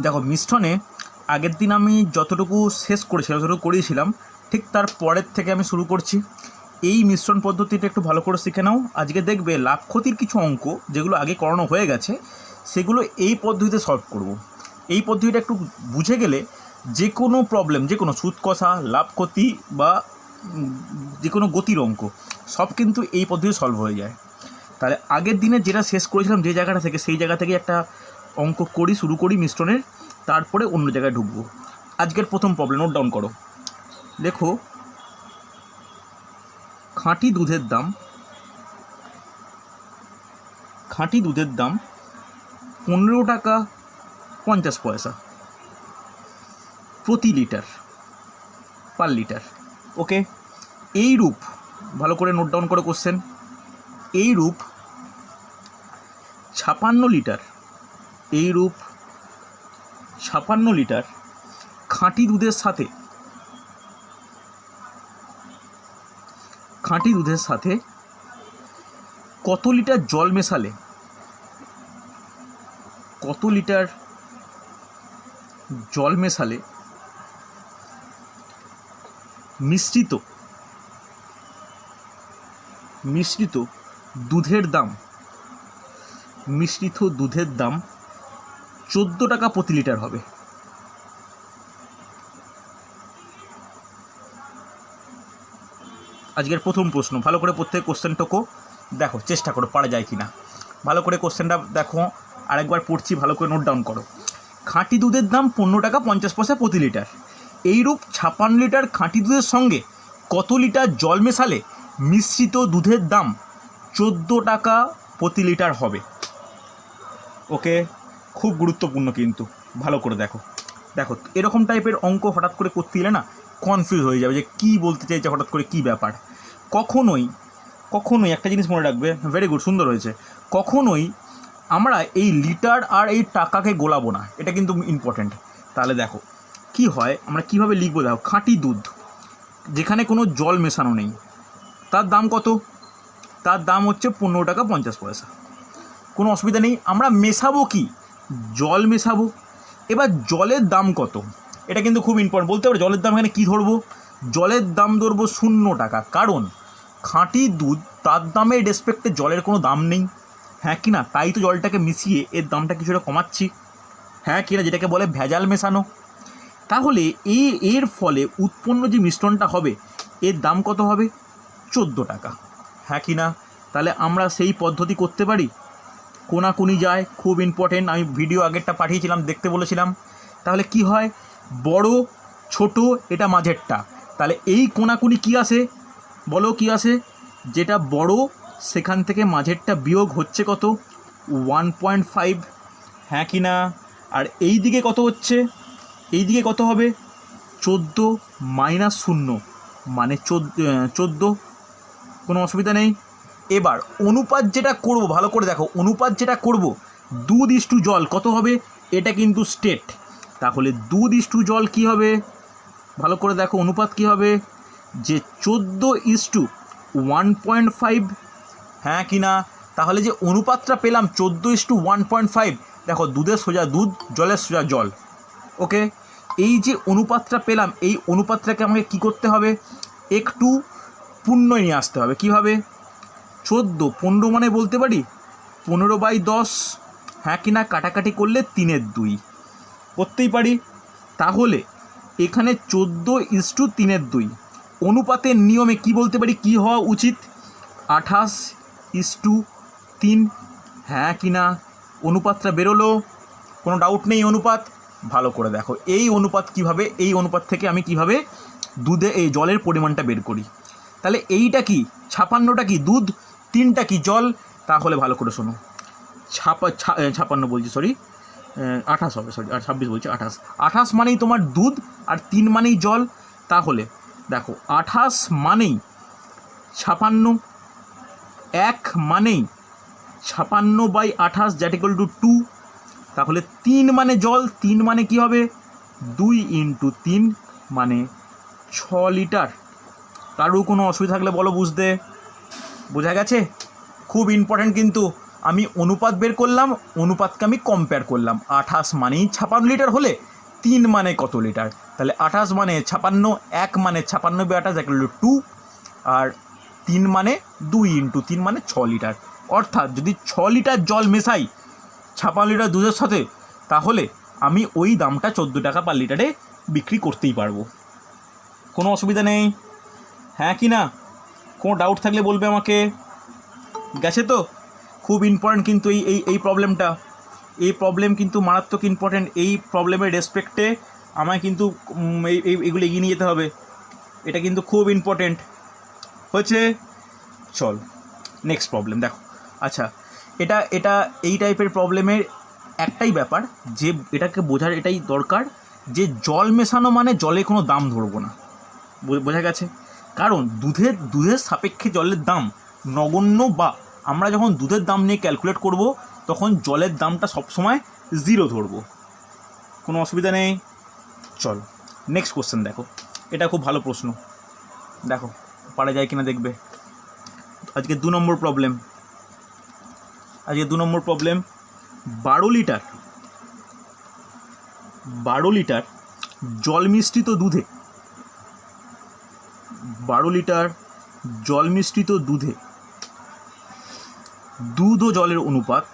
দেখো মিশ্রণে আগের দিন আমি যতটুকু শেষ করেছিলাম যতটুকু করিয়েছিলাম ঠিক তার পরের থেকে আমি শুরু করছি। এই মিশ্রণ পদ্ধতিটা একটু ভালো করে শিখে নাও। আজকে দেখবে লাভ ক্ষতির কিছু অঙ্ক যেগুলো আগে করানো হয়ে গেছে সেগুলো এই পদ্ধতিতে সলভ করব। এই পদ্ধতিটা একটু বুঝে গেলে যে কোনো প্রবলেম, যে কোনো সুদ কষা, লাভ ক্ষতি বা যে কোনো গতির অঙ্ক সব কিন্তু এই পদ্ধতিতে সলভ হয়ে যায়। তাহলে আগের দিনে যেটা শেষ করেছিলাম যে জায়গাটা থেকে, সেই জায়গা থেকে একটা অঙ্ক শুরু করি মিশ্রণের, তারপরে অন্য জায়গায় ঢুকবো। আজকের প্রথম প্রবলেম নোট ডাউন করো। দেখো, খাঁটি দুধের দাম 15 টাকা 50 পয়সা প্রতি লিটার, পার লিটার। ওকে, এইরূপ ভালো করে নোট ডাউন করো কোশ্চেন। এইরূপ 56 লিটার খাঁটি দুধের সাথে কত লিটার জল মেশালে মিশ্রিত দুধের দাম 14 টাকা প্রতি লিটার হবে। আজকের প্রথম প্রশ্ন, ভালো করে প্রত্যেক কোশ্চেনটাকে দেখো, চেষ্টা করো পারা যায় কি না। ভালো করে কোশ্চেনটা দেখো, আরেকবার পড়ছি, ভালো করে নোট ডাউন করো। খাঁটি দুধের দাম 15 টাকা 50 পয়সা প্রতি লিটার। এইরূপ 56 লিটার খাঁটি দুধের সঙ্গে কত লিটার জল মেশালে মিশ্রিত দুধের দাম 14 টাকা প্রতি লিটার হবে। ওকে, খুব গুরুত্বপূর্ণ কিন্তু, ভালো করে দেখো। এরকম টাইপের অঙ্ক হঠাৎ করে করতে গেলে না কনফিউজ হয়ে যাবে যে কী বলতে চাইছে, হঠাৎ করে কী ব্যাপার। কখনোই একটা জিনিস মনে রাখবে, ভেরি গুড, সুন্দর হয়েছে। কখনোই আমরা এই লিটার আর এই টাকাকে গোলাবো না, এটা কিন্তু ইম্পর্ট্যান্ট। তাহলে দেখো কি হয়, আমরা কিভাবে লিখবো। দেখো, খাঁটি দুধ যেখানে কোনো জল মেশানো নেই, তার দাম কত? তার দাম হচ্ছে 15 টাকা 50 পয়সা। কোনো অসুবিধা নেই। আমরা মেশাবো কি? জল মেশাবো। এবার জলের দাম কত, এটা কিন্তু খুব ইম্পর্টেন্ট বলতে পারো। জলের দাম এখানে কী ধরবো? জলের দাম ধরবো 0 টাকা, কারণ খাঁটি দুধ, তার দামের রেসপেক্টে জলের কোনো দাম নেই, হ্যাঁ কি না? তাই তো জলটাকে মিশিয়ে এর দামটা কিছুটা কমাচ্ছি, হ্যাঁ কি না, যেটাকে বলে ভেজাল মেশানো। তাহলে এর ফলে উৎপন্ন যে মিশ্রণটা হবে এর দাম কত হবে? 14 টাকা, হ্যাঁ কি না? তাহলে আমরা সেই পদ্ধতি করতে পারি। কোনাকুনি যায়, খুব ইম্পর্টেন্ট। আমি ভিডিও আগেরটা পাঠিয়েছিলাম, দেখতে বলেছিলাম। তাহলে কি হয়, বড় ছোট এটা মাঝেরটা, তাহলে এই কোনাকুনি কি আসে বলো, কি আসে? যেটা বড় সেখান থেকে মাঝেরটা বিয়োগ হচ্ছে কত? 1.5, হ্যাঁ কি না? আর এই দিকে কত হচ্ছে? এই দিকে কত হবে? 14 মাইনাস 0 মানে 14। কোনো অসুবিধা নেই। এবার অনুপাত যেটা করব, ভালো করে দেখো, অনুপাত যেটা করব, দুধ ইস্টু জল কত হবে? এটা কিন্তু স্টেট। তাহলে দুধ ইস্টু জল কি হবে? ভালো করে দেখো, অনুপাত কি হবে? যে 14:1.5, হ্যাঁ কি না? তাহলে যে অনুপাতটা পেলাম 14:1.5, দেখো, দুধের সোজা দুধ, জলের সোজা জল। ওকে, এই যে অনুপাতটা পেলাম, এই অনুপাতটাকে আমাকে কি করতে হবে? একটু পূর্ণয় নিয়ে আসতে হবে। কীভাবে? 14, 15 মানে বলতে পারি 15/10, হ্যাঁ কি না? কাটাকাটি করলে 3/2 করতেই পারি। তাহলে এখানে 14:3/2 অনুপাতের নিয়মে কি বলতে পারি, কি হওয়া উচিত? 28:3, হ্যাঁ কি না? অনুপাতটা বেরোলো, কোনো ডাউট নেই। অনুপাত ভালো করে দেখো, এই অনুপাত কিভাবে, এই অনুপাত থেকে আমি কিভাবে দুধে এই জলের পরিমাণটা বের করি। তাহলে এইটা কি? 56টা কি দুধ, 3টা কি জল? তাহলে ভালো করে শোনো, 56 বলছি, সরি 28 হবে, সরি 26 বলছি, 28 মানেই তোমার দুধ আর 3 মানেই জল। তাহলে দেখো, 28 মানেই 56, 1 মানেই 56/28 দ্যাট ইকুয়াল টু 2। তাহলে 3 মানে জল, 3 মানে কি হবে? 2 × 3 মানে 6 লিটার। কারো কোনো অসুবিধা থাকলে বলো, বুঝতে বোঝা গেছে? খুব ইম্পর্ট্যান্ট কিন্তু, আমি অনুপাত বের করলাম, অনুপাতকে আমি কম্পেয়ার করলাম। 28 মানেই 56 লিটার হলে 3 মানে কত লিটার, তাহলে 28 মানে 56, 1 মানে 56 × 28 = 2, আর 3 মানে 2 × 3 মানে 6 লিটার। অর্থাৎ যদি 6 লিটার জল মেশাই 56 লিটার দুধের সাথে, তাহলে আমি ওই দামটা 14 টাকা পার লিটারে বিক্রি করতেই পারবো। কোনো অসুবিধা নেই, হ্যাঁ কি না? কোনো ডাউট থাকলে বলবে আমাকে। গেছে তো? খুব ইম্পর্ট্যান্ট কিন্তু এই প্রবলেমটা, এই প্রবলেম কিন্তু মারাত্মক ইম্পর্ট্যান্ট। এই প্রবলেমের রেসপেক্টে আমায় কিন্তু এইগুলো এগিয়ে নিয়ে যেতে হবে, এটা কিন্তু খুব ইম্পর্ট্যান্ট হয়েছে। চল নেক্সট প্রবলেম দেখো। আচ্ছা, এটা এই টাইপের প্রবলেমের একটাই ব্যাপার, যে এটাকে বোঝার এটাই দরকার যে জল মেশানো মানে জলে কোনো দাম ধরবো না, বোঝা গেছে? কারণ দুধের সাপেক্ষে জলের দাম নগণ্য, বা আমরা যখন দুধের দাম নিয়ে ক্যালকুলেট করব তখন জলের দামটা সবসময় 0 ধরবো। কোনো অসুবিধা নেই। চল নেক্সট কোশ্চেন দেখো, এটা খুব ভালো প্রশ্ন, দেখো পারা যায় কিনা দেখবে। আজকে 2 নম্বর প্রবলেম। 12 লিটার জল মিশ্রিত দুধে, 12 লিটার জল মিশ্রিত দুধে দুধ ও জলের অনুপাত,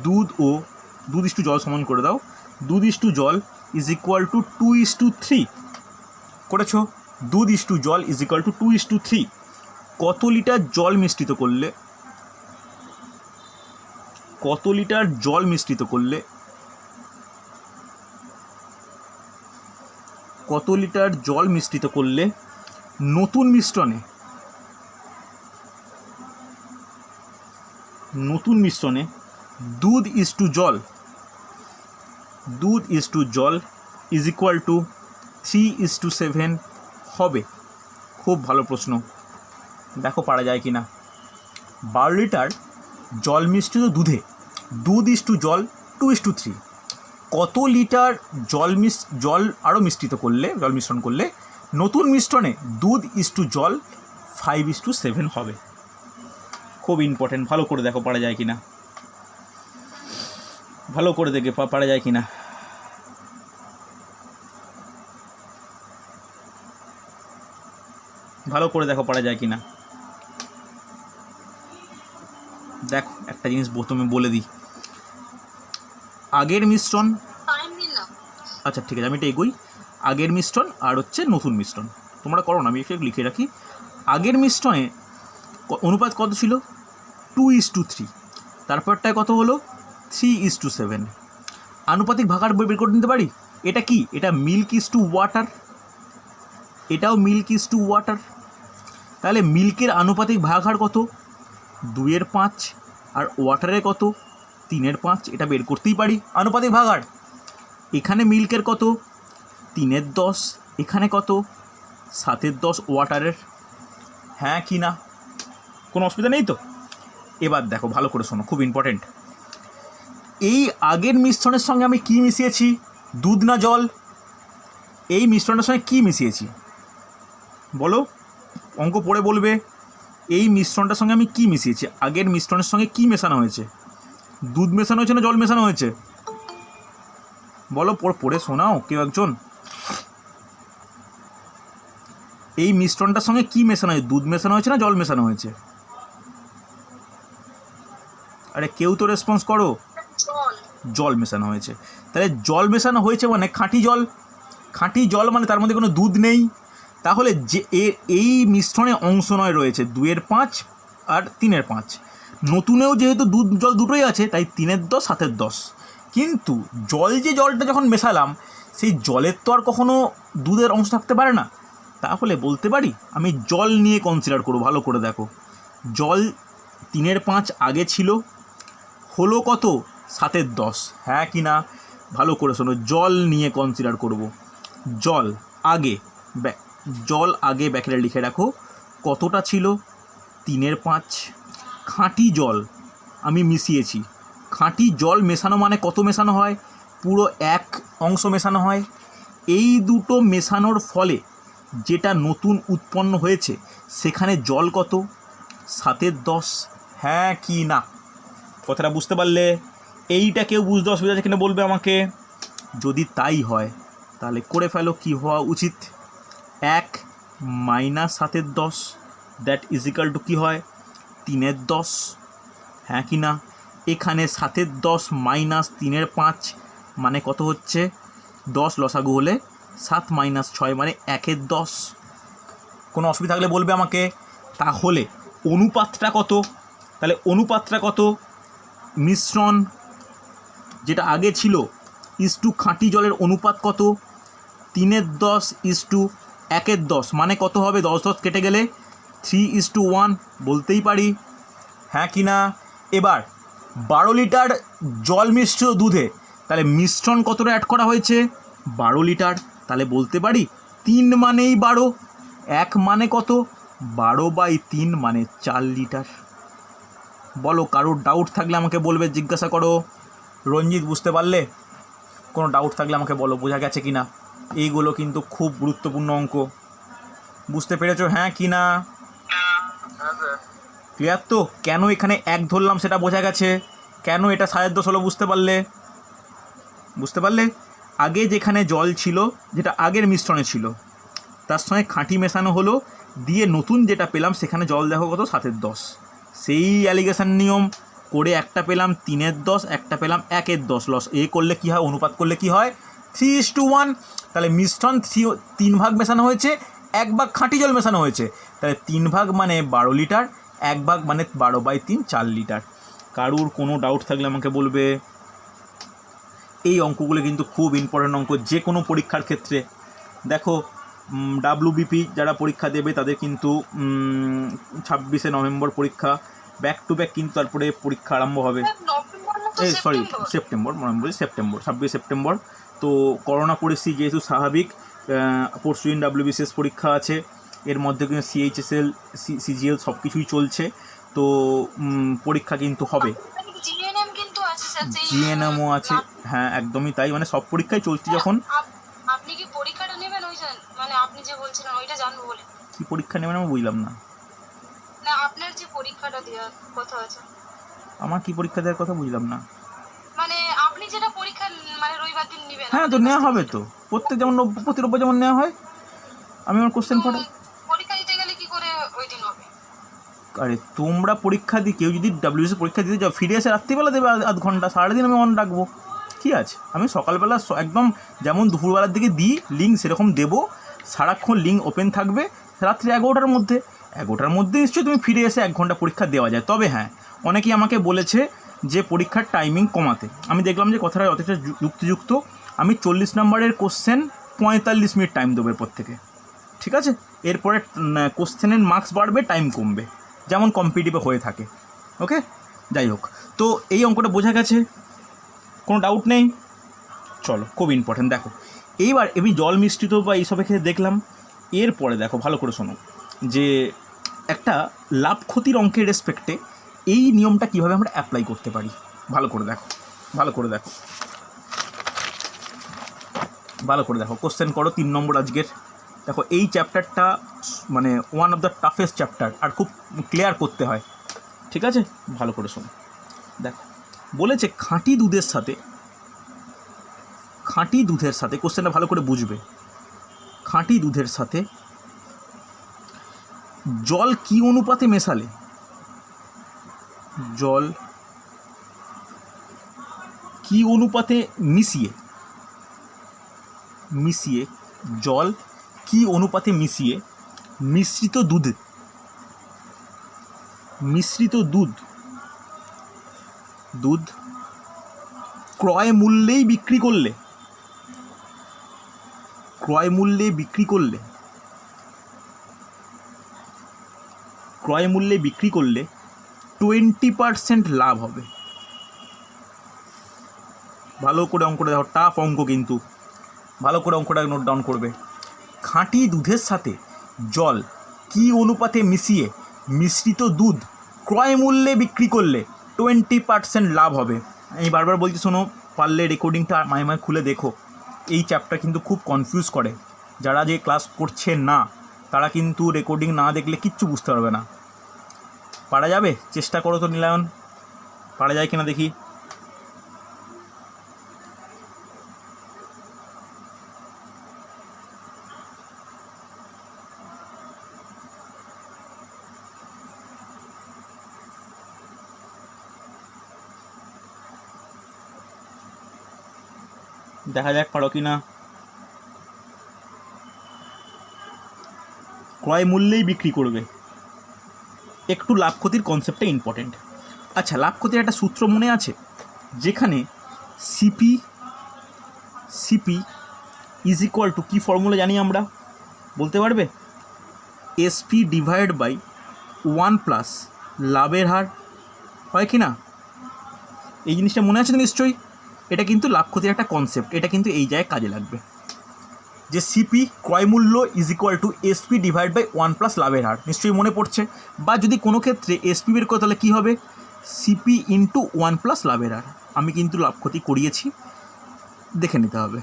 দুধ ইস্টু জল সমান করে দাও, দুধ ইস্টু জল = 2:3 করেছো। দুধ ইস্টু জল = 2:3। কত লিটার জল মিশ্রিত করলে, নতুন মিশ্রণে দুধ ইস্টু জল = 3:7 হবে? খুব ভালো প্রশ্ন, দেখো পারা যায় কি না। 12 লিটার জল মিশ্রিত দুধে দুধ ইস্টু জল 2:3, কত লিটার জল আরও মিশ্রণ করলে নতুন মিশ্রণে দুধ ইস্টু জল 5:7 হবে? খুব ইম্পর্টেন্ট, ভালো করে দেখো পারা যায় কি না, ভালো করে দেখে পারা যায় কি না। ভালো করে দেখো পারা যায় কি না। দেখো একটা জিনিস প্রথমে বলে দিই, আগের মিশ্রণ, আচ্ছা ঠিক আছে আমি এটা এগোই। আগের মিশ্রণ আর হচ্ছে নতুন মিশ্রণ তোমরা করো না, আমি একটু লিখে রাখি। আগের মিশ্রণে অনুপাত কত ছিল? 2:3। তারপরটায় কত হলো? 3:7। আনুপাতিক ভাগাড় বের করে নিতে পারি। এটা কি? এটা মিল্ক ইস্টু ওয়াটার, এটাও মিল্ক ইস্টু ওয়াটার। তাহলে মিল্কের আনুপাতিক ভাগাড় কত? 2/5, আর ওয়াটারের কত? 3/5। এটা বের করতেই পারি আনুপাতিক ভাগাড়। এখানে মিল্কের কত? 3/10, এখানে কত? 7/10 ওয়াটারের। হ্যাঁ কি না? কোনো অসুবিধা নেই তো? এবার দেখো ভালো করে শোনো, খুব ইম্পর্টেন্ট। এই আগের মিশ্রণের সঙ্গে আমি কি মিশিয়েছি? দুধ না জল? এই মিশ্রণের সঙ্গে কি মিশিয়েছি বলো, অঙ্ক পড়ে বলবে। এই মিশ্রণটার সঙ্গে আমি কি মিশিয়েছি? আগের মিশ্রণের সঙ্গে কি মেশানো হয়েছে? দুধ মেশানো হয়েছে না জল মেশানো হয়েছে বলো, পড়ে শোনাও কেউ একজন। এই মিশ্রণটার সঙ্গে কি মেশানো হয়েছে? দুধ মেশানো হয়েছে না জল মেশানো হয়েছে? আরে কেউ তো রেসপন্স করো। জল মেশানো হয়েছে। তাহলে জল মেশানো হয়েছে মানে খাঁটি জল মানে তার মধ্যে কোনো দুধ নেই। তাহলে যে এই মিশ্রণে অংশ নয় রয়েছে 2/5 আর 3/5। নতুনেও যেহেতু দুধ জল দুটোই আছে তাই 3/10 7/10। কিন্তু জলটা যখন মেশালাম সেই জলের তো আর কখনো দুধের অংশ থাকতে পারে না। তাহলে বলতে পারি আমি জল নিয়ে কনসিডার করব। ভালো করে দেখো, জল 3/5 আগে ছিল, হলো কত? 7/10। হ্যাঁ কি না? ভালো করে শোনো, জল নিয়ে কনসিডার করব। জল আগে ব্যাকেটে লিখে রাখো কতটা ছিল? 3/5। খাঁটি জল আমি মিশিয়েছি। খাঁটি জল মেশানো মানে কত মেশানো হয়? পুরো 1 অংশ মেশানো হয়। এই দুটো মেশানোর ফলে যেটা নতুন উৎপন্ন হয়েছে সেখানে জল কত? 7/10। হ্যাঁ কি না? কথাটা বুঝতে পারলে? এইটা কেউ বুঝতে অসুবিধা আছে কিনা বলবে আমাকে। যদি তাই হয় তাহলে করে ফেলো কি হওয়া উচিত। 1 মাইনাস 7-এর 10 দ্যাট ইজিক্যাল টু কী হয় 3-এর 10, হ্যাঁ কি না? এখানে 7-এর 10 মাইনাস 3-এর 5 মানে কত হচ্ছে 10, লসাগু হলে 7 মাইনাস 6 মানে 1-এর 10। কোনো অসুবিধা থাকলে বলবে আমাকে। তাহলে অনুপাতটা কত? তাহলে অনুপাতটা কত? মিশ্রণ যেটা আগে ছিল ইস্টু খাঁটি জলের অনুপাত কত? 3-এর 10 ইস্টু 1-এর 10 মানে কত হবে? 10 কেটে গেলে 3:1 বলতেই পারি, হ্যাঁ কি না? এবার 12 লিটার জল মিশ্রিত দুধে তাহলে মিশ্রণ কতটা অ্যাড করা হয়েছে? 12 লিটার। তাহলে বলতে পারি 3 মানেই 12, 1 মানে কত? 12/3 মানে 4 লিটার। বলো, কারোর ডাউট থাকলে আমাকে বলবে, জিজ্ঞাসা করো। রঞ্জিত বুঝতে পারলে? কোনো ডাউট থাকলে আমাকে বলো, বোঝা গেছে কি না? এইগুলো কিন্তু খুব গুরুত্বপূর্ণ অঙ্ক, বুঝতে পেরেছো হ্যাঁ কি না? ক্লিয়ার তো? কেন এখানে 1 ধরলাম সেটা বোঝা গেছে, কেন এটা 10.5 হলো বুঝতে পারলে? বুঝতে পারলে? আগে যেখানে জল ছিল, যেটা আগের মিশ্রণে ছিল, তার সঙ্গে খাঁটি মেশানো হলো, দিয়ে নতুন যেটা পেলাম সেখানে জল দেখো কত 7-10, সেই অ্যালিগেশন নিয়ম করে একটা পেলাম 3-এর 10, একটা পেলাম 1-এর 10, লস এ করলে কী হয়? অনুপাত করলে কি হয়? 3:1। তাহলে মিশ্রণ 3 ভাগ মেশানো হয়েছে, 1 ভাগ খাঁটি জল মেশানো হয়েছে, তাহলে 3 ভাগ মানে 12 লিটার, 1 ভাগ মানে 12/3 4 লিটার। কারুর কোনো ডাউট থাকলে আমাকে বলবে। এই অঙ্কগুলো কিন্তু খুব ইম্পর্টেন্ট অঙ্ক যে কোনো পরীক্ষার ক্ষেত্রে। দেখো WBP যারা পরীক্ষা দেবে তাদের কিন্তু 26শে নভেম্বর পরীক্ষা, ব্যাক টু ব্যাক কিন্তু তারপরে পরীক্ষা আরম্ভ হবে। সেপ্টেম্বর, মনে বলি সেপ্টেম্বর, 26 সেপ্টেম্বর। তো করোনা পরিস্থিতি যেহেতু স্বাভাবিক, পরশু দিন WBCS পরীক্ষা আছে, এর মধ্যে কিন্তু CHSL CGL সব কিছুই চলছে, তো পরীক্ষা কিন্তু হবে। GNMও আছে, হ্যাঁ একদমই তাই, মানে সব পরীক্ষাই চলছে যখন। আপনি কি পরীক্ষাটা নেবেন মানে আপনি যে বলছিলেন ওইটা জানবো বলে? কি পরীক্ষা নেবেন আমি বুঝলাম না। না আপনার যে পরীক্ষাটা দেওয়ার কথা আছে। আমার কি পরীক্ষা দেওয়ার কথা বুঝলাম না। মানে আপনি যেটা পরীক্ষা মানে রবিবার দিন নেবেন। হ্যাঁ তো নেওয়া হবে তো, প্রত্যেক যেমন প্রতি রোববার যেমন নেওয়া হয়। আমি আমার কোশ্চেন পড়ে পরীক্ষা দিতে গেলে কি করে ওই দিন হবে? আরে তোমরা পরীক্ষা দিই, কেউ যদি WBCS পরীক্ষা দিতে যাও ফিরে এসে রাত্রিবেলা দেবে আধ ঘন্টা, সারাদিন আমি অন রাখবো, কী আছে? আমি সকালবেলা একদম যেমন দুপুরবেলার দিকে দিই লিঙ্ক সেরকম দেবো, সারাক্ষণ লিঙ্ক ওপেন থাকবে। রাত্রি 11টার মধ্যে নিশ্চয়ই তুমি ফিরে এসে 1 ঘন্টা পরীক্ষা দেওয়া যায়। তবে হ্যাঁ, অনেকেই আমাকে বলেছে যে পরীক্ষার টাইমিং কমাতে। আমি দেখলাম যে কথাটা যথেষ্ট যুক্তিযুক্ত। আমি 40 নম্বরের কোশ্চেন 45 মিনিট টাইম দেবো এরপর থেকে, ঠিক আছে? এরপরে কোশ্চেনের মার্কস বাড়বে, টাইম কমবে, যেমন কম্পিটিটিভে হয়ে থাকে। ওকে, যাই হোক, তো এই অঙ্কটা বোঝা গেছে, কোনো ডাউট নেই। চলো, খুব ইম্পর্টেন্ট। দেখো এইবার আমি জল মিশ্রিত বা এইসবের ক্ষেত্রে দেখলাম। এরপরে দেখো ভালো করে শোনো যে একটা লাভ ক্ষতির অঙ্কের রেসপেক্টে এই নিয়মটা কীভাবে আমরা অ্যাপ্লাই করতে পারি। ভালো করে দেখো কোশ্চেন করো 3 নম্বর আজকের। দেখো এই চ্যাপ্টারটা মানে one of the toughest chapter, আর খুব ক্লিয়ার করতে হয়, ঠিক আছে? ভালো করে শোনো। দেখো বলেছে খাঁটি দুধের সাথে কোশ্চেনটা ভালো করে বুঝবে। খাঁটি দুধের সাথে জল কি অনুপাতে মেশালে, জল কি অনুপাতে মিশিয়ে জল কি অনুপাতে মিশিয়ে মিশ্রিত দুধ ক্রয় মূল্যে বিক্রি করলে 20% লাভ হবে। ভালো করে অঙ্কটা দেখো, টাফ অঙ্ক কিন্তু, ভালো করে অঙ্কটা নোট ডাউন করবে। খাঁটি দুধের সাথে জল কি অনুপাতে মিশিয়ে মিশ্রিত দুধ ক্রয় মূল্যে বিক্রি করলে 20% লাভ হবে। আমি বারবার বলছি, শোনো, পারলে রেকর্ডিংটা মাঝে খুলে দেখো। এই চ্যাপ্টার কিন্তু খুব কনফিউজ করে, যারা যে ক্লাস করছে না তারা কিন্তু রেকর্ডিং না দেখলে কিচ্ছু বুঝতে পারবে না। পারা যাবে? চেষ্টা করো তো নীলায়ন, পারা যায় কিনা দেখি। দেখা যাক পারো কি না। ক্রয় মূল্যেই বিক্রি করবে, একটু লাভ ক্ষতির কনসেপ্টটা ইম্পর্টেন্ট। আচ্ছা, লাভ ক্ষতির একটা সূত্র মনে আছে, যেখানে সিপি ইজ ইকুয়াল টু, কী ফর্মুলা জানি আমরা, বলতে পারবে? এসপি ডিভাইড বাই 1 + লাভের হার, হয় কি না? এই জিনিসটা মনে আছে তো নিশ্চয়ই। এটা কিন্তু লাভ ক্ষতির একটা কনসেপ্ট, এটা কিন্তু এই জায়গায় কাজে লাগবে, যে সিপি ক্রয় মূল্য is equal to SP divide by 1 + লাভের হার, নিশ্চয়ই মনে পড়ছে। বা যদি কোনো ক্ষেত্রে এসপি বের করে, তাহলে কী হবে? সিপি ইন্টু 1 + লাভের হার। আমি কিন্তু লাভ ক্ষতি করিয়েছি, দেখে নিতে হবে।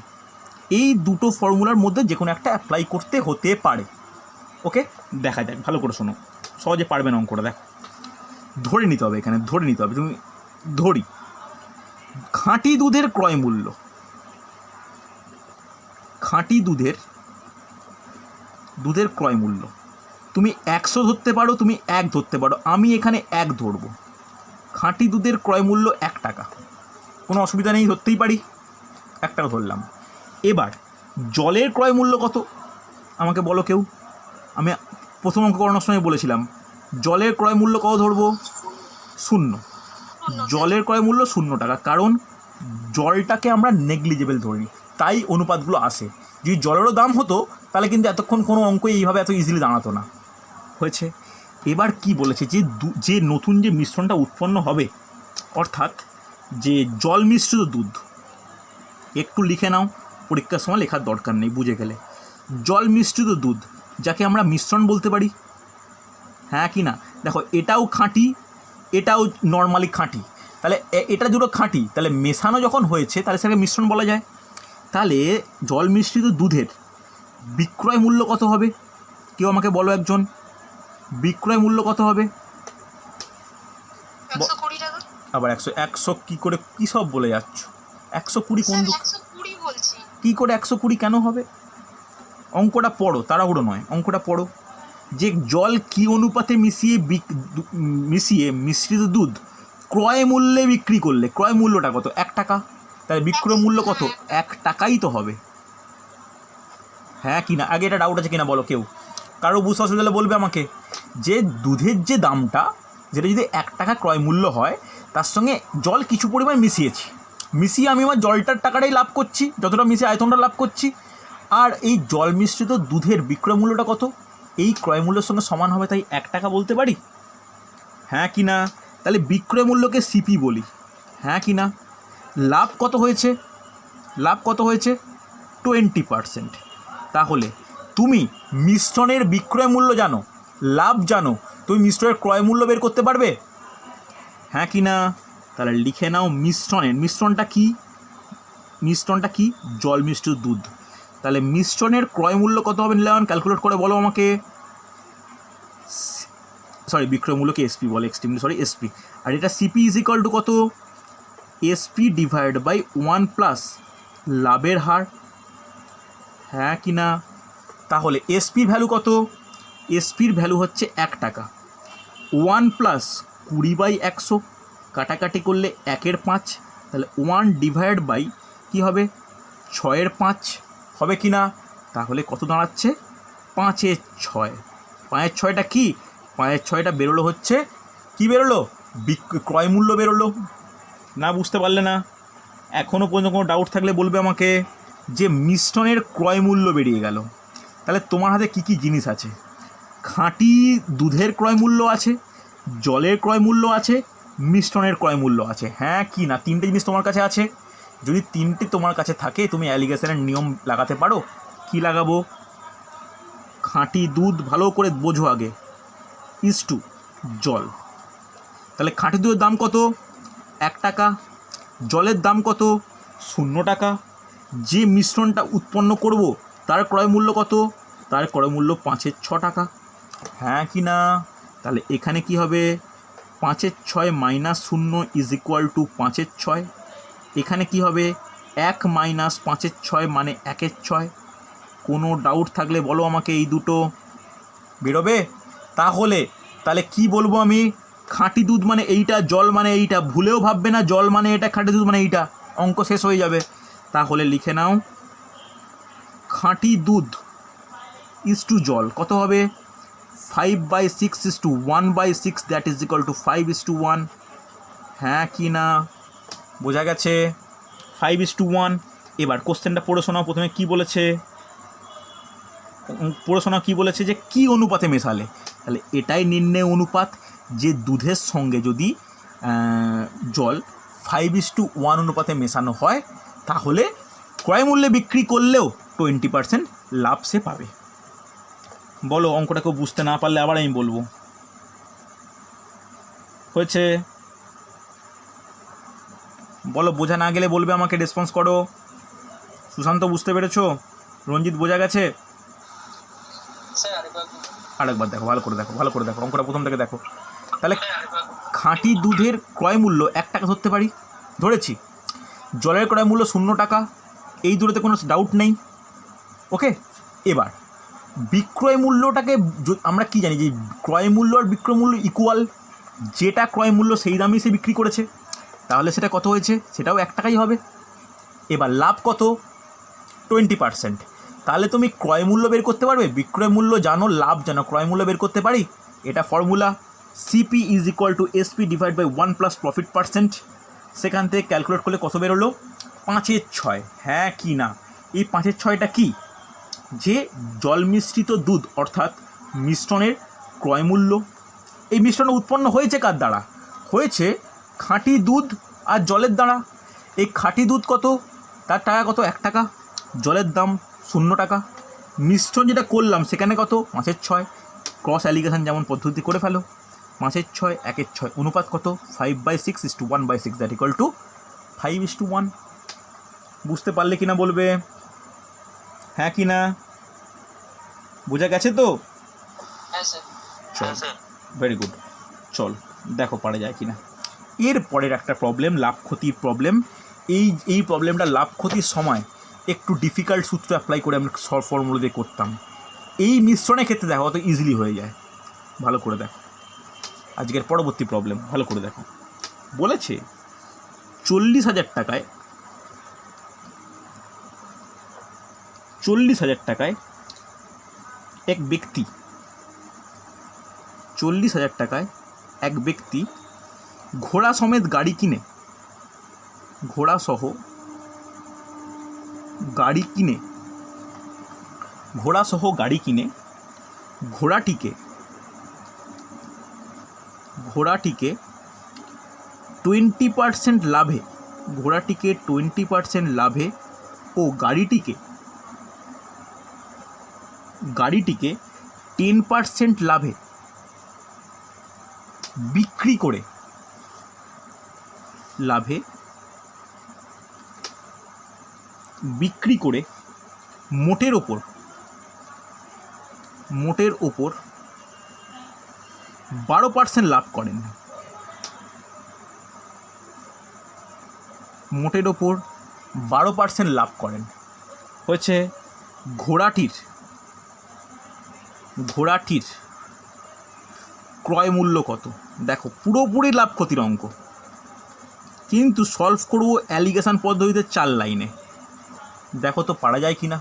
এই দুটো ফর্মুলার মধ্যে যে কোনো একটা অ্যাপ্লাই করতে হতে পারে। ওকে, দেখা যাক, ভালো করে শোনো, সহজে পারবে না অঙ্কটা। দেখো, ধরে নিতে হবে, এখানে ধরে নিতে হবে। তুমি ধরি, খাঁটি দুধের ক্রয় মূল্য, খাঁটি দুধের ক্রয় মূল্য তুমি 100 ধরতে পারো, তুমি 1 ধরতে পারো, আমি এখানে 1 ধরবো। খাঁটি দুধের ক্রয় মূল্য 1 টাকা, কোনো অসুবিধা নেই, ধরতেই পারি, 1 টাকা ধরলাম। এবার জলের ক্রয় মূল্য কত আমাকে বলো কেউ? আমি প্রথম অঙ্ক করানোর সময় বলেছিলাম জলের ক্রয় মূল্য কত ধরবো? 0। জলের ক্রয় মূল্য 0 টাকা, কারণ জলটাকে আমরা নেগলিজেবল ধরি, তাই অনুপাতগুলো আসে। যদি জলেরও দাম হতো তাহলে কিন্তু এতক্ষণ কোনো অঙ্ক এইভাবে এত ইজিলি দাঁড়াতো না। হয়েছে? এবার কি বলেছে, যে নতুন যে মিশ্রণটা উৎপন্ন হবে, অর্থাৎ যে জল মিশ্রিত দুধ, একটু লিখে নাও, পরীক্ষার সময় লেখার দরকার নেই, বুঝে গেলে। জল মিশ্রিত দুধ, যাকে আমরা মিশ্রণ বলতে পারি, হ্যাঁ কি না? দেখো, এটাও খাঁটি, এটাও নর্মালি খাঁটি, তাহলে এটা দুটো খাঁটি, তাহলে মেশানো যখন হয়েছে তাহলে সেটাকে মিশ্রণ বলা যায়। তাহলে জল মিশ্রিত দুধের বিক্রয় মূল্য কত হবে? কেউ আমাকে বলো একজন, বিক্রয় মূল্য কত হবে? 120 টাকা। আবার 100 কী করে, কী সব বলে যাচ্ছ? 120 কোন, 120 বলছি। কী করে 120 কেন হবে? অঙ্কটা পড়ো, তাড়াহুড়ো নয়, অঙ্কটা পড়ো। যে জল কী অনুপাতে মিশিয়ে মিশ্রিত দুধ ক্রয় মূল্যে বিক্রি করলে, ক্রয় মূল্যটা কত? 1 টাকা, তাহলে বিক্রয় মূল্য কত? 1 টাকাই তো হবে, হ্যাঁ কি না? আগে এটা ডাউট আছে কিনা বলো কেউ, কারো বুঝতে অসুবিধা হলে বলবে আমাকে। যে দুধের যে দামটা, যেটা যদি 1 টাকা ক্রয় মূল্য হয়, তার সঙ্গে জল কিছু পরিমাণ মিশিয়ে আমি আমার জলটার টাকাটাই লাভ করছি, যতটা মিশিয়ে আয়তনটা লাভ করছি। আর এই জল মিশ্রিত দুধের বিক্রয় মূল্যটা কত? এই ক্রয় মূল্যের সঙ্গে সমান হবে, তাই 1 টাকা বলতে পারি, হ্যাঁ কি না? তাহলে বিক্রয় মূল্যকে সিপি বলি, হ্যাঁ কি না? লাভ কত হয়েছে? লাভ কত হয়েছে? 20%। তাহলে তুমি মিশ্রণের বিক্রয় মূল্য জানো, লাভ জানো, তুমি মিশ্রণের ক্রয় মূল্য বের করতে পারবে, হ্যাঁ কি না? তাহলে লিখে নাও, মিশ্রণটা কি? জল মিশ্রিত দুধ। তাহলে মিশ্রণের ক্রয় মূল্য কত হবে নিলাম? ক্যালকুলেট করে বলো আমাকে। সরি, বিক্রয় মূল্যকে এসপি বলে, এসপি। আর এটা সিপি ইজ ইকুয়াল টু কত? এসপি ডিভাইড বাই 1 + লাভের হার, হ্যাঁ কি না? তাহলে এসপির ভ্যালু কত? এসপির ভ্যালু হচ্ছে 1 টাকা। 1 + 20/100, কাটাকাটি করলে 1/5, তাহলে 1 ডিভাইড বাই কী হবে? 6/5 হবে কি না? তাহলে কত দাঁড়াচ্ছে? 5/6। 5/6টা কি? 5/6টা বেরোলো হচ্ছে, কি বেরোলো? ক্রয় মূল্য বেরোলো। না বুঝতে পারলে না? এখনও পর্যন্ত কোনো ডাউট থাকলে বলবে আমাকে। যে মিশ্রণের ক্রয় মূল্য বেরিয়ে গেল, তাহলে তোমার হাতে কী কী জিনিস আছে? খাঁটি দুধের ক্রয় মূল্য আছে, জলের ক্রয় মূল্য আছে, মিশ্রণের ক্রয় মূল্য আছে, হ্যাঁ কি না? 3টে জিনিস তোমার কাছে আছে। যদি 3টে তোমার কাছে থাকে, তুমি অ্যালিগেশনের নিয়ম লাগাতে পারো। কি লাগাবো? খাঁটি দুধ, ভালো করে বোঝো আগে, ইজটু জল। তাহলে খাঁটি দুধের দাম কত? 1 টাকা। জলের দাম কত? 0 টাকা। যে মিশ্রণটা উৎপন্ন করব তার ক্রয় মূল্য কত? তার ক্রয় মূল্য 5/6 টাকা, হ্যাঁ কি না? তাহলে এখানে কি হবে? 5-এর 6 মাইনাস 0 ইজ ইকুয়াল টু 5-এর 6। এখানে কি হবে 1 মাইনাস 5-এর 6 মানে 1-এর 6। কোনো ডাউট থাকলে বলো আমাকে, এই দুটো বেরোবে? তাহলে কি বলবো আমি? খাঁটি দুধ মানে এইটা, জল মানে এইটা, ভুলেও ভাববে না জল মানে এটা, খাঁটি দুধ মানে এইটা, অঙ্ক শেষ হয়ে যাবে। তাহলে লিখে নাও খাঁটি দুধ ইজ টু জল কত হবে 5/6 is to 1/6, that is equal to 5:1। হ্যাঁ কি না বোঝা গেছে? 5:1। এবার কোশ্চেনটা পড়ে শোনাও। প্রথমে কি বলেছে কি বলেছে যে কি অনুপাতে মেশালে? তাহলে এটাই নির্ণয় অনুপাত, যে দুধের সঙ্গে যদি জল 5:1 অনুপাতে মেশানো হয় তাহলে ক্রয় মূল্যে বিক্রি করলেও 20% লাভ সে পাবে। বলো, অঙ্কটা কেউ বুঝতে না পারলে আবার আমি বলবো। হয়েছে? বলো, বোঝা না গেলে বলবে আমাকে, রেসপন্স করো। সুশান্ত বুঝতে পেরেছো? রঞ্জিত বোঝা গেছে? আরেকবার দেখো, ভালো করে দেখো অঙ্কটা প্রথম থেকে দেখো। তাহলে খাঁটি দুধের ক্রয় মূল্য 1 টাকা ধরতে পারি, ধরেছি। জলের ক্রয় মূল্য 0 টাকা, এই দুটোতে কোনো ডাউট নেই। ওকে, এবার বিক্রয় মূল্যটাকে আমরা কি জানি যে ক্রয় মূল্য আর বিক্রয় মূল্য ইকুয়াল, যেটা ক্রয় মূল্য সেই দামেই সে বিক্রি করেছে, তাহলে সেটা কত হয়েছে? সেটাও 1 টাকাই হবে। এবার লাভ কত? 20%। তাহলে তুমি ক্রয় মূল্য বের করতে পারবে, বিক্রয় মূল্য জানো, লাভ জানো, ক্রয় মূল্য বের করতে পারি। এটা formula CP is equal to SP divide by 1 plus profit percent. সেখান থেকে ক্যালকুলেট করলে কত বেরোলো? 5-এর 6। হ্যাঁ কি না? এই 5-এর 6টা কি? যে জল মিশ্রিত দুধ অর্থাৎ মিশ্রণের ক্রয় মূল্য। এই মিশ্রণ উৎপন্ন হয়েছে কার দ্বারা? হয়েছে খাঁটি দুধ আর জলের দ্বারা। এই খাঁটি দুধ কত? তার টাকা কত? 1 টাকা। জলের দাম 0 টাকা। মিশ্রণ যেটা করলাম সেখানে কত? 5-এর 6। ক্রস অ্যালিগেশন যেমন পদ্ধতি করে ফেলো। 5-এর 6 1-এর 6 অনুপাত কত? 5/6 is to 1/6, that equal to 5:1। বুঝতে পারলে কিনা বলবে হ্যাঁ কি না? বোঝা গেছে তো? চল, ভেরি গুড। চল দেখো পারা যায় কিনা। এর পরের একটা প্রবলেম, লাভ ক্ষতির প্রবলেম। এই প্রবলেমটা লাভ ক্ষতির সময় একটু ডিফিকাল্ট সূত্র অ্যাপ্লাই করে আমরা ফর্মুলা দিয়ে করতাম। এই মিশ্রণের ক্ষেত্রে দেখো অত ইজিলি হয়ে যায়। ভালো করে দেখো আজকের পরবর্তী প্রবলেম, ভালো করে দেখো। বলেছে 40,000 টাকায় 40,000 টাকায় এক ব্যক্তি 40,000 টাকায় এক ব্যক্তি ঘোড়া সমেত গাড়ি কিনে ঘোড়াসহ গাড়ি কিনে ঘোড়াটিকে 20% লাভে ঘোড়াটিকে 20% লাভে ও গাড়িটিকে 10% লাভে বিক্রি করে মোটের ওপর 12% লাভ করেন। মোটের ওপর 12% লাভ করেন। হচ্ছে ঘোড়াটির ক্রয় মূল্য কত? দেখো পুরোপুরি লাভ ক্ষতির অঙ্ক, কিন্তু সলভ করব অ্যালিগেশন পদ্ধতিতে 4 লাইনে। দেখো তো পারা যায় কি না।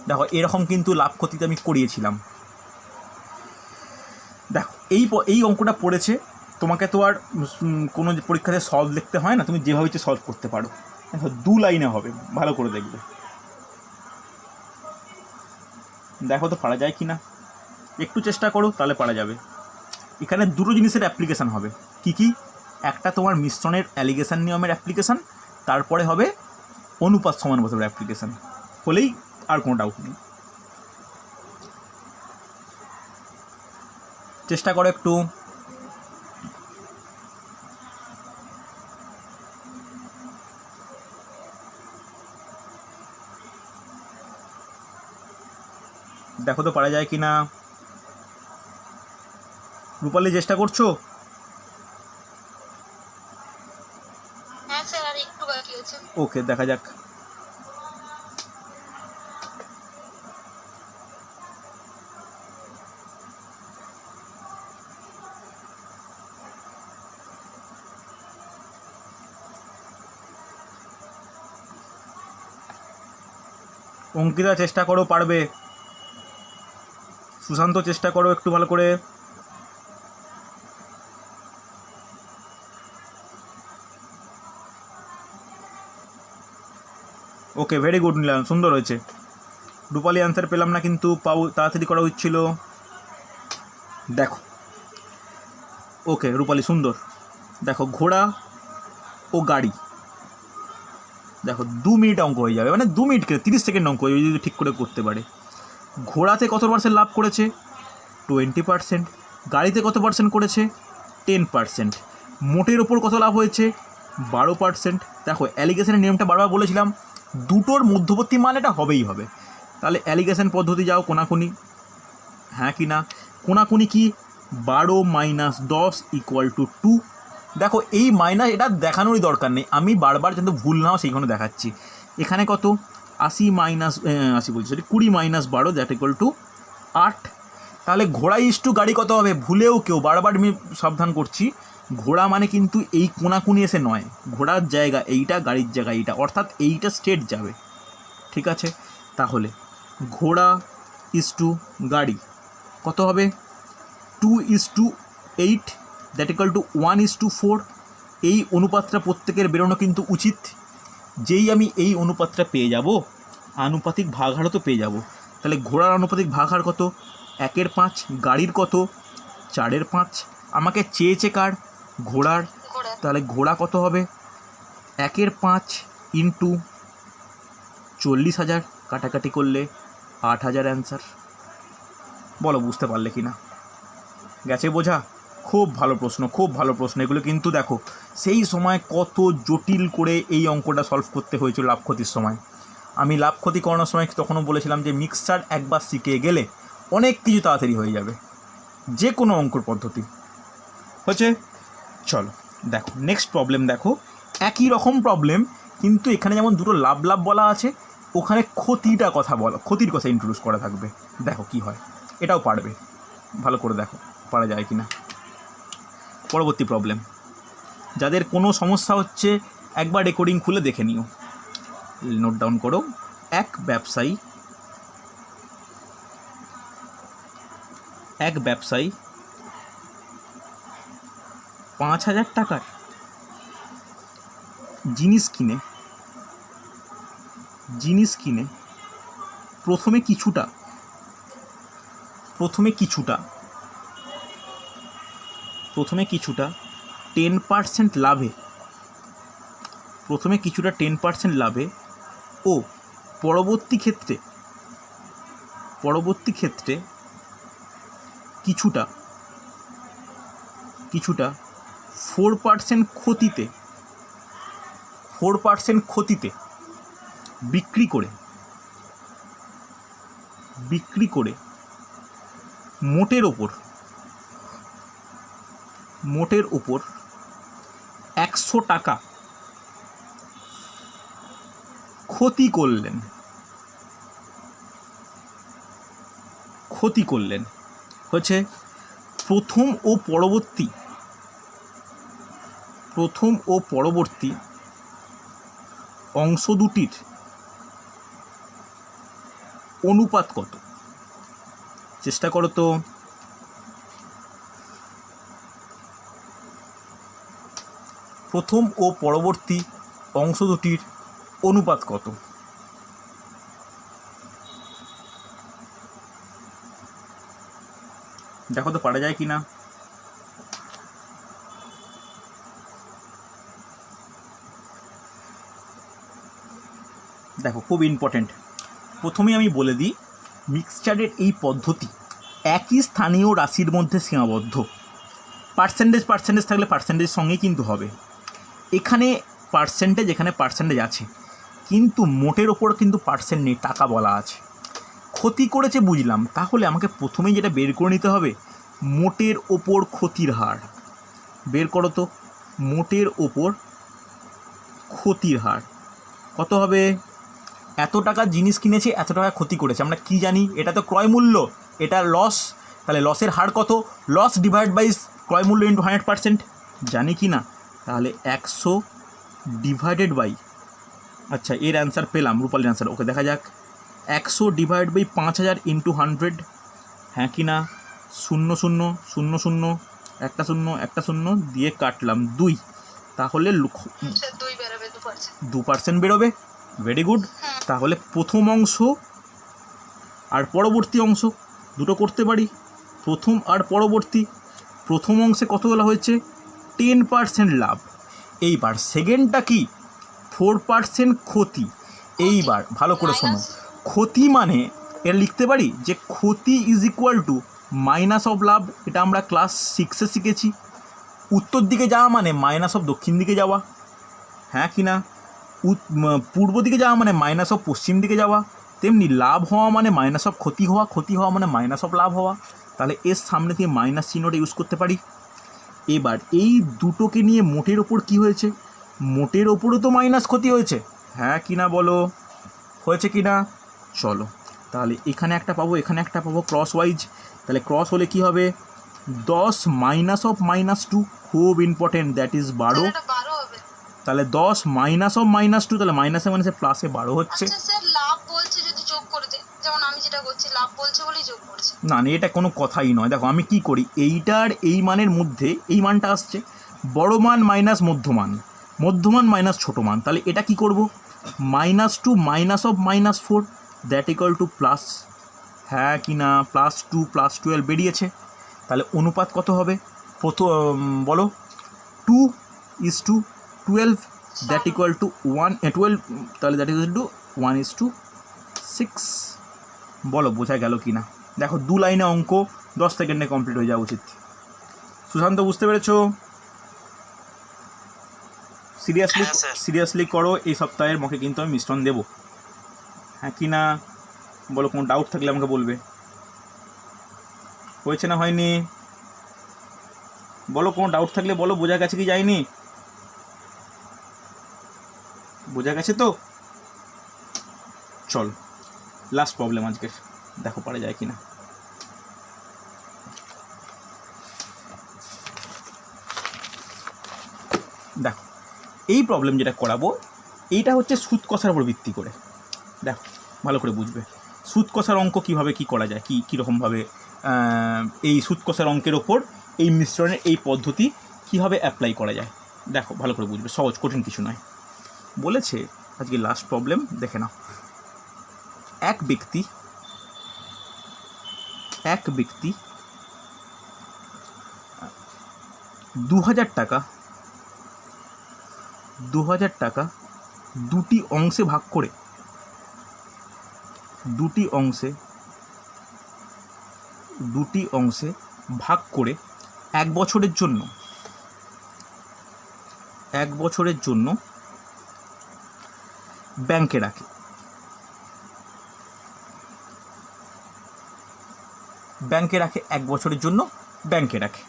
দেখো এরকম কিন্তু লাভ ক্ষতিতে আমি করিয়েছিলাম। দেখো এই অঙ্কটা পড়েছে, তোমাকে তো আর কোনো পরীক্ষাতে সলভ লিখতে হয় না, তুমি যেভাবে ইচ্ছে সলভ করতে পারো। দেখো 2 লাইনে হবে, ভালো করে দেখবে। দেখো তো পারা যায় কি না, একটু চেষ্টা করো তাহলে পারা যাবে। এখানে দুটো জিনিসের অ্যাপ্লিকেশান হবে। কি কি? একটা তোমার মিশ্রণের অ্যালিগেশন নিয়মের অ্যাপ্লিকেশান, তারপরে হবে অনুপাত সমানুপাতের অ্যাপ্লিকেশান। হলেই আর কোনো ডাউট নেই। চেষ্টা করো একটু। দেখো তো পারা যায় কি না। রূপালী চেষ্টা করছো? হ্যাঁ স্যার, আর একটু বাকি আছে। ওকে, দেখা যাক। অঙ্কিতা চেষ্টা করো, পারবে। সুশান্ত চেষ্টা করো একটু ভালো করে। ওকে, ভেরি গুড নিলাম, সুন্দর হয়েছে। রূপালী অ্যান্সার পেলাম না, কিন্তু তাড়াতাড়ি করা হচ্ছিল। দেখো, ওকে রূপালী সুন্দর। দেখো, ঘোড়া ও গাড়ি। দেখো 2 মিনিট অঙ্ক হয়ে যাবে, মানে 2 মিনিট 30 সেকেন্ড অঙ্ক হয়ে যাবে যদি ঠিক করে করতে পারে। ঘোড়াতে কত পার্সেন্ট লাভ করেছে? 20%। গাড়িতে কত পার্সেন্ট করেছে? 10%। মোটের ওপর কত লাভ হয়েছে? 12%। দেখো, অ্যালিগেশনের নিয়মটা বারবার বলেছিলাম, দুটোর মধ্যবর্তী মান এটা হবেই হবে। তাহলে অ্যালিগেশন পদ্ধতি যাও, কোনাকুনি। হ্যাঁ কি না? কোনাকুনি কি? 12 - 10 = 2। দেখো, এই মাইনাস এটা দেখানোরই দরকার নেই, আমি বারবার যাতে ভুল নাও সেইখানে দেখাচ্ছি। এখানে কত? 80 বলছি, সরি 20 - 12 দ্যাট = 8। তাহলে ঘোড়া ইস্টু গাড়ি কত হবে? ভুলেও কেউ, বারবার আমি সাবধান করছি, ঘোড়া মানে কিন্তু এই কোনাকুনি এসে নয়, ঘোড়ার জায়গা এইটা, গাড়ির জায়গা এইটা, অর্থাৎ এইটা স্ট্রেট যাবে। ঠিক আছে, তাহলে ঘোড়া ইস্টু গাড়ি কত হবে? 2:8 দ্যাট = 1:4। এই অনুপাতটা প্রত্যেকের বেরোনো কিন্তু উচিত। যেই আমি এই অনুপাতটা পেয়ে যাব, আনুপাতিক ভাগহারও তো পেয়ে যাব। তাহলে ঘোড়ার আনুপাতিক ভাগহার কত? 1/5। গাড়ির কত? 4/5। আমাকে চেয়েছে কার? ঘোড়ার। তাহলে ঘোড়া কত হবে? 1/5 × 40,000, কাটাকাটি করলে 8,000 অ্যান্সার। বলো বুঝতে পারলে কি না? গেছে বোঝা? খুব ভালো প্রশ্ন, খুব ভালো প্রশ্ন। এগুলো কিন্তু দেখো, সেই সময় কত জটিল করে এই অঙ্কটা সলভ করতে হয়েছিল লাভ ক্ষতির সময়। আমি লাভ ক্ষতি করানোর সময় তখনও বলেছিলাম যে মিক্সচার একবার শিখে গেলে অনেক কিছু তাড়াতাড়ি হয়ে যাবে, যে কোনো অঙ্কর পদ্ধতি হচ্ছে। চলো দেখো, নেক্সট প্রবলেম দেখো, একই রকম প্রবলেম, কিন্তু এখানে যেমন দুটো লাভ লাভ বলা আছে, ওখানে ক্ষতিটা কথা বলা, ক্ষতির কথা ইন্ট্রোডিউস করা থাকবে। দেখো কি হয়, এটাও পারবে, ভালো করে দেখো পারা যায় কি না। পরবর্তী প্রবলেম, যাদের কোনো সমস্যা হচ্ছে একবার রেকর্ডিং খুলে দেখে নিও, নোট ডাউন করো। এক ব্যবসায়ী 5,000 টাকার জিনিস কিনে প্রথমে কিছুটা 10% লাভে, 10% লাভে ও পরবর্তী ক্ষেত্রে কিছুটা 4% ক্ষতিতে বিক্রি করে মোটের ওপর 100 টাকা ক্ষতি করলেন হচ্ছে প্রথম ও পরবর্তী অংশ দুটির অনুপাত কত? চেষ্টা করো তো। প্রথম ও পরবর্তী অংশ দুটির অনুপাত কত? দেখো তো পারা যায় কি না। দেখো, খুব ইম্পর্টেন্ট। প্রথমেই আমি বলে দিই, মিক্সচারের এই পদ্ধতি একই স্থানীয় রাশির মধ্যে সীমাবদ্ধ। পার্সেন্টেজ থাকলে পার্সেন্টেজ সঙ্গেই কিন্তু হবে। এখানে পার্সেন্টেজ আছে, কিন্তু মোটের ওপর কিন্তু পার্সেন্ট নেই, টাকা বলা আছে। ক্ষতি করেছে বুঝলাম, তাহলে আমাকে প্রথমেই যেটা বের করে নিতে হবে মোটের ওপর ক্ষতির হার বের করো তো। মোটের ওপর ক্ষতির হার কত হবে? এত টাকা জিনিস কিনেছে, এত টাকা ক্ষতি করেছে, আমরা কি জানি? এটা তো ক্রয় মূল্য, এটা লস, তাহলে লসের হার কত? লস ডিভাইড বাই ক্রয় মূল্য ইন্টু 100%, জানি কি না? তাহলে 100 ডিভাইডেড বাই, আচ্ছা এর অ্যান্সার পেলাম, রূপালীর অ্যান্সার। ওকে দেখা যাক, 100 ডিভাইড বাই 5000 ইন্টু 100, হ্যাঁ কি না? 0 0 0 0 একটা 0 একটা 0 দিয়ে কাটলাম 2, তাহলে 2% বেরোবে। Very good. তাহলে প্রথম অংশ আর পরবর্তী অংশ দুটো করতে পারি, প্রথম আর পরবর্তী। প্রথম অংশে কত বলা হয়েছে? 10% লাভ। এইবার সেকেন্ডটা কি? 4% ক্ষতি। এইবার ভালো করে শোনো, ক্ষতি মানে এর লিখতে পারি যে ক্ষতি is equal two minus of love, এটা আমরা ক্লাস 6-এ শিখেছি। উত্তর দিকে যাওয়া মানে মাইনাস অফ দক্ষিণ দিকে যাওয়া, হ্যাঁ কি না? পূর্ব দিকে যাওয়া মানে মাইনাস অফ পশ্চিম দিকে যাওয়া, তেমনি লাভ হওয়া মানে মাইনাস অফ ক্ষতি হওয়া, ক্ষতি হওয়া মানে মাইনাস অফ লাভ হওয়া। তাহলে এর সামনে দিয়ে মাইনাস চিহ্নটা ইউজ করতে পারি। এবার এই দুটোকে নিয়ে মোটের ওপর কি হয়েছে? মোটের ওপরও তো মাইনাস ক্ষতি হয়েছে, হ্যাঁ কি না বলো? হয়েছে কি না? চলো তাহলে এখানে একটা পাবো, এখানে একটা পাবো, ক্রস ওয়াইজ। তাহলে ক্রস হলে কি হবে? 10 মাইনাস অফ -2, খুব ইম্পর্টেন্ট, দ্যাট ইজ 12। তাহলে 10 মাইনাস অফ -2, তাহলে মাইনাসে মাইনাসে প্লাসে 12 হচ্ছে। আচ্ছা স্যার, লাভ বলছে যদি যোগ করে দে, যেমন আমি যেটা করছি, লাভ বলছে বলেই যোগ করছি। না না, এটা কোনো কথাই নয়। দেখো আমি কি করি, এইটার এই মানের মধ্যে এই মানটা আসছে, বড় মান মাইনাস মধ্যমান, মধ্যমান মাইনাস ছোটো মান, তাহলে এটা কি করব? -2 minus of -4, that equal two plus, হ্যাঁ কি না? +2 +12 বেরিয়েছে। তাহলে অনুপাত কত হবে? প্রথম বলো, 2:12, দ্যাট ইকুয়াল টু 12, তাহলে দ্যাট ইকুয়াল টু 1:6। বলো বোঝা গেল কি না? দেখো 2 লাইনে অঙ্ক 10 সেকেন্ডে কমপ্লিট হয়ে যাওয়া উচিত। সুশান্ত বুঝতে পেরেছো? সিরিয়াসলি করো, এই সপ্তাহের মুখে কিন্তু আমি মিশ্রণ দেবো, হ্যাঁ কি না? বলো, কোনো ডাউট থাকলে আমাকে বলবে। হয়েছে না হয়নি বলো, কোনো ডাউট থাকলে বলো। বোঝা গেছে কি যায়নি? বোঝা গেছে তো? চল লাস্ট প্রবলেম আজকের, দেখো পারা যায় কি না। দেখো এই প্রবলেম যেটা করাবো, এইটা হচ্ছে সুদ কষার উপর ভিত্তি করে। দেখো ভালো করে বুঝবে, সুদ কষার অঙ্ক কীভাবে কী করা যায়, কীরকমভাবে এই সুদ কষার অঙ্কের ওপর এই মিশ্রণের এই পদ্ধতি কীভাবে অ্যাপ্লাই করা যায়। দেখো ভালো করে বুঝবে, সহজ, কঠিন কিছু নয়। বলেছে আজকে লাস্ট প্রবলেম, দেখে নাও। এক ব্যক্তি 2000 টাকা দুটি অংশে ভাগ করে, দুটি অংশে ভাগ করে 1 বছরের জন্য ব্যাংকে রাখে। এক বছরের জন্য ব্যাংকে রাখে।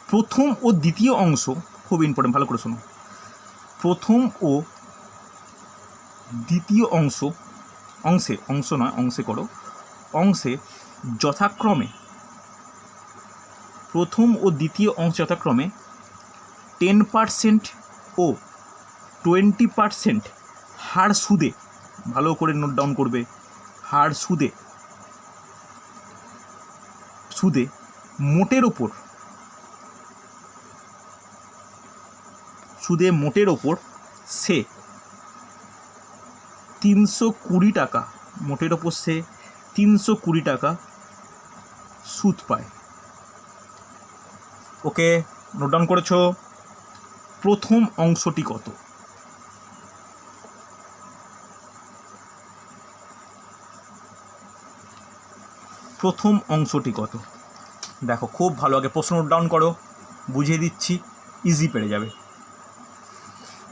প্রথম ও দ্বিতীয় অংশ, খুব ইম্পর্টেন্ট, ভালো করে শোনো। প্রথম ও দ্বিতীয় অংশে যথাক্রমে 10% ও 20% হার সুদে, ভালো করে নোট ডাউন করবে, হার সুদে মোটের ওপর সে 320 টাকা, মোটের ওপর সে 320 টাকা সুদ পায়। ওকে, নোট ডাউন করেছো? প্রথম অংশটি কত? দেখো খুব ভালো, আগে প্রশ্ন নোট ডাউন করো, বুঝিয়ে দিচ্ছি, ইজি পেরে যাবে,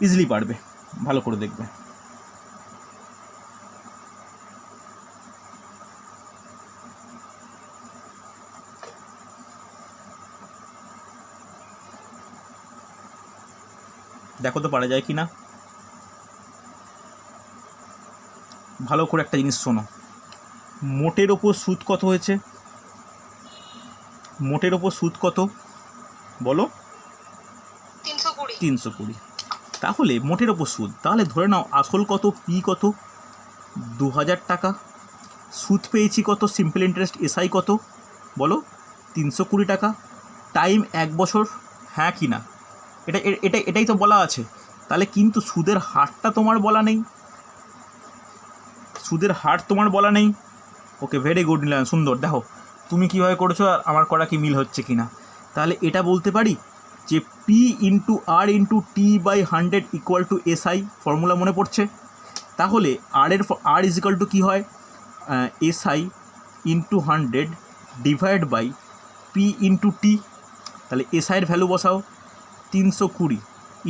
ইজিলি পারবে, ভালো করে দেখবে। দেখো তো পারা যায় কি না। ভালো করে একটা জিনিস শোনো, মোটের ওপর সুদ কত হয়েছে? মোটের ওপর সুদ কত বলো? 320। 320। তাহলে মোটের ওপর সুদ, তাহলে ধরে নাও আসল কত, পি কত, 2000 টাকা। সুদ পেয়েছি কত, সিম্পল ইন্টারেস্ট এসআই কত বলো? 320 টাকা। টাইম 1 বছর, হ্যাঁ কি না? এটাই তো বলা আছে। তাহলে কিন্তু সুদের হারটা তোমার বলা নেই, সুদের হার তোমার বলা নেই। ওকে, ভেরি গুড নিলাম, সুন্দর। দেখো তুমি কীভাবে করেছো আর আমার করা কি মিল হচ্ছে কি না। তাহলে এটা বলতে পারি যে P into R into T by 100 equal to SI, formula মনে পড়ছে? তাহলে আর ইজ ইকুয়াল টু কী হয়, SI into 100 divide by P into T. তাহলে এসআইয়ের ভ্যালু বসাও, 320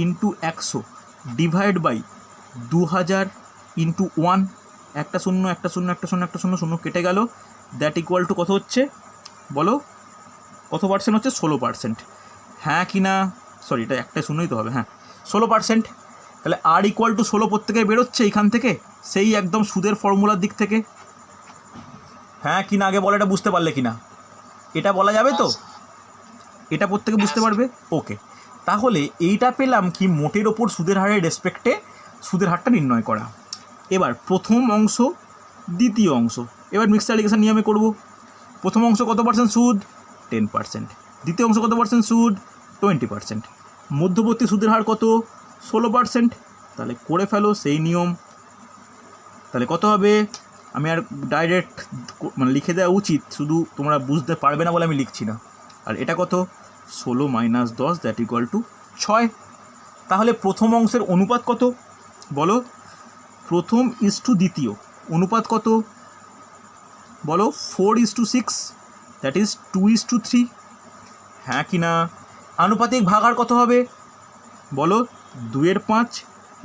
ইন্টু 100 ডিভাইড বাই 2000 ইন্টু 1, একটা শূন্য একটা শূন্য একটা শূন্য একটা শূন্য শূন্য কেটে গেল। দ্যাট ইকুয়াল টু কত হচ্ছে বলো? কত পার্সেন্ট হচ্ছে? 16%, হ্যাঁ কি না? সরি, এটা একটা শূন্যই তো হবে, হ্যাঁ 16%। তাহলে আর ইকুয়াল টু 16 প্রত্যেকে বেরোচ্ছে এইখান থেকে, সেই একদম সুদের ফর্মুলার দিক থেকে, হ্যাঁ কি না? আগে বলো, এটা বুঝতে পারলে কি না? এটা বলা যাবে তো? এটা প্রত্যেকে বুঝতে পারবে? ওকে, তাহলে এইটা পেলাম কি, মোটের ওপর সুদের হারের রেসপেক্টে সুদের হারটা নির্ণয় করা। এবার প্রথম অংশ, দ্বিতীয় অংশ, এবার মিক্সড অ্যালিগেশন নিয়মে করব। প্রথম অংশ কত পার্সেন্ট সুদ? 10%। দ্বিতীয় অংশ কত পার্সেন্ট সুদ? 20%। মধ্যবর্তী সুদের হার কত? 16%। তাহলে করে ফেলো সেই নিয়ম। তাহলে কত হবে? আমি আর ডাইরেক্ট মানে লিখে দেওয়া উচিত, শুধু তোমরা বুঝতে পারবে না বলে আমি লিখছি না। আর এটা কত? 16 মাইনাস 10 দ্যাট ইকুয়াল টু 6। তাহলে প্রথম অংশের অনুপাত কত বলো? প্রথম ইজ টু দ্বিতীয় অনুপাত কত বলো? 4:6 দ্যাট ইজ 2:3, হ্যাঁ কি না? আনুপাতিক ভাগার কত হবে বলো? 2/5।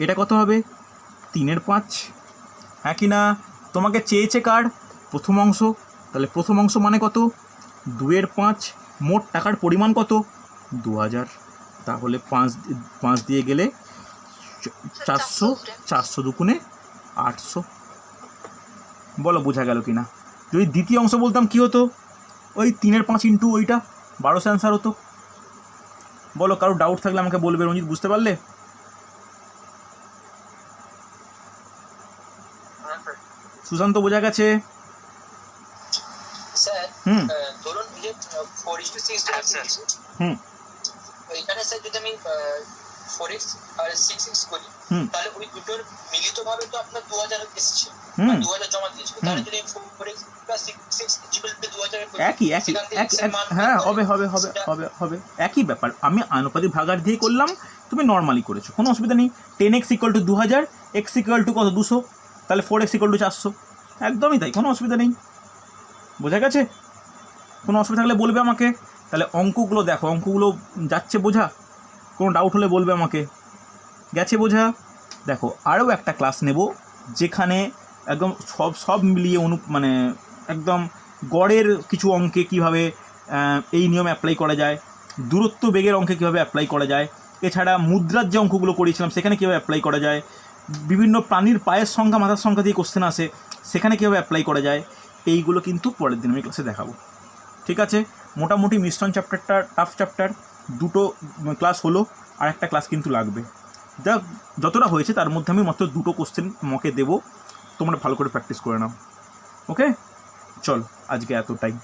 এটা কত হবে? 3/5, হ্যাঁ কি না? তোমাকে চেয়েছে কার? প্রথম অংশ। তাহলে প্রথম অংশ মানে কত? 2/5। মোট টাকার পরিমাণ কত? 2000। তাহলে 5 দিয়ে গেলে 400, 400 দুগুণে 800। বলো বোঝা গেল কি না? যদি দ্বিতীয় অংশ বলতাম কি হতো? ওই 3/5 ইন্টু ওইটা 1200 অ্যান্সার হতো। বলো, কারো ডাউট থাকলে আমাকে বলবে। রঞ্জিত, বুঝতে পারলে? সুশান্ত, বোঝা গেছে? স্যার হুম ধরুন যে 4:6 দিয়েছি, ওইখানে স্যার যদি আমি 4x আর 6x করি, তাহলে ওই দুটোর মিলিতভাবে তো আপনার 2000 এসেছে, 2000 জমা দিয়েছিল। তাহলে যদি 4x plus 6x equal to 2000 করি, একই হ্যাঁ, হবে একই ব্যাপার। আমি আনুপাতিক ভাগার দিয়ে করলাম, তুমি নর্মালি করেছো, কোনো অসুবিধা নেই। 10x equal to 2000, x equal to কত? 200। তাহলে 4x ইকুয়াল টু 400, একদমই তাই, কোনো অসুবিধা নেই। বোঝা গেছে? কোনো অসুবিধা থাকলে বলবে আমাকে। তাহলে অঙ্কগুলো দেখো, অঙ্কগুলো যাচ্ছে বোঝা? কোনো ডাউট হলে বলবে আমাকে। গেছে বোঝা? দেখো আরও একটা ক্লাস নেব যেখানে একদম সব মিলিয়ে মানে একদম গড়ের কিছু অঙ্কে কিভাবে এই নিয়ম অ্যাপ্লাই করা যায়, দূরত্ব বেগের অঙ্কে কীভাবে অ্যাপ্লাই করা যায়, এছাড়া মুদ্রার যে অঙ্কগুলো করিয়েছিলাম সেখানে কীভাবে অ্যাপ্লাই করা যায়, বিভিন্ন প্রাণীর পায়ের সংখ্যা মাথার সংখ্যা দিয়ে কোশ্চেন আসে সেখানে কীভাবে অ্যাপ্লাই করা যায়, এইগুলো কিন্তু পরের দিন আমি ক্লাসে দেখাবো। ঠিক আছে? মোটামুটি মিশ্রণ চ্যাপ্টারটা টাফ চ্যাপ্টার, দুটো ক্লাস হলো, আর একটা ক্লাস কিন্তু লাগবে। যতটা হয়েছে তার মধ্যে আমি মাত্র 2টো কোশ্চেন মকে দেবো, তোমরা ভালো করে প্র্যাকটিস করে নাও। ওকে, চল আজকে এতটাই।